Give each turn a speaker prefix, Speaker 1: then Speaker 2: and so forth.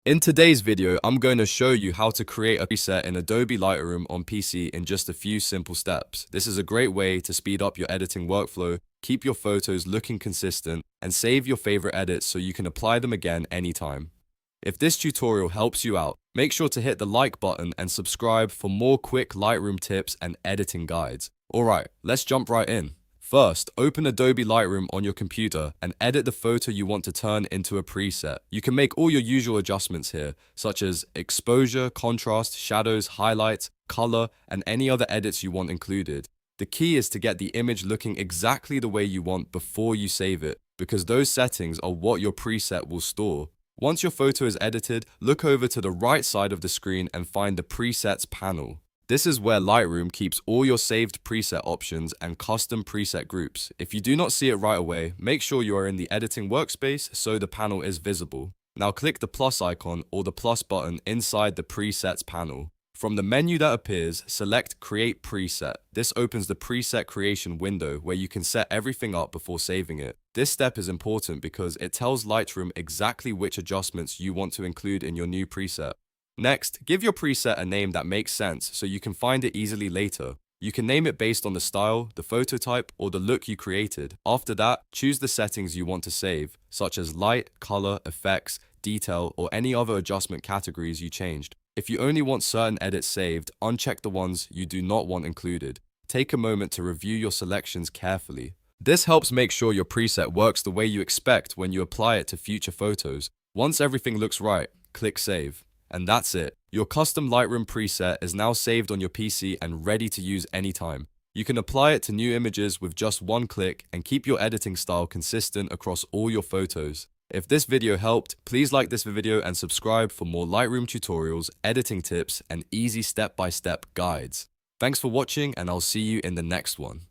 Speaker 1: In today's video, I'm going to show you how to create a preset in Adobe Lightroom on PC in just a few simple steps. This is a great way to speed up your editing workflow, keep your photos looking consistent, and save your favorite edits so you can apply them again anytime. If this tutorial helps you out, make sure to hit the like button and subscribe for more quick Lightroom tips and editing guides. Alright, let's jump right in. First, open Adobe Lightroom on your computer and edit the photo you want to turn into a preset. You can make all your usual adjustments here, such as exposure, contrast, shadows, highlights, color, and any other edits you want included. The key is to get the image looking exactly the way you want before you save it, because those settings are what your preset will store. Once your photo is edited, look over to the right side of the screen and find the Presets panel. This is where Lightroom keeps all your saved preset options and custom preset groups. If you do not see it right away, make sure you are in the editing workspace so the panel is visible. Now click the plus icon or the plus button inside the presets panel. From the menu that appears, select Create Preset. This opens the preset creation window where you can set everything up before saving it. This step is important because it tells Lightroom exactly which adjustments you want to include in your new preset. Next, give your preset a name that makes sense so you can find it easily later. You can name it based on the style, the photo type, or the look you created. After that, choose the settings you want to save, such as light, color, effects, detail, or any other adjustment categories you changed. If you only want certain edits saved, uncheck the ones you do not want included. Take a moment to review your selections carefully. This helps make sure your preset works the way you expect when you apply it to future photos. Once everything looks right, click Save. And that's it. Your custom Lightroom preset is now saved on your PC and ready to use anytime. You can apply it to new images with just one click and keep your editing style consistent across all your photos. If this video helped, please like this video and subscribe for more Lightroom tutorials, editing tips, and easy step-by-step guides. Thanks for watching, and I'll see you in the next one.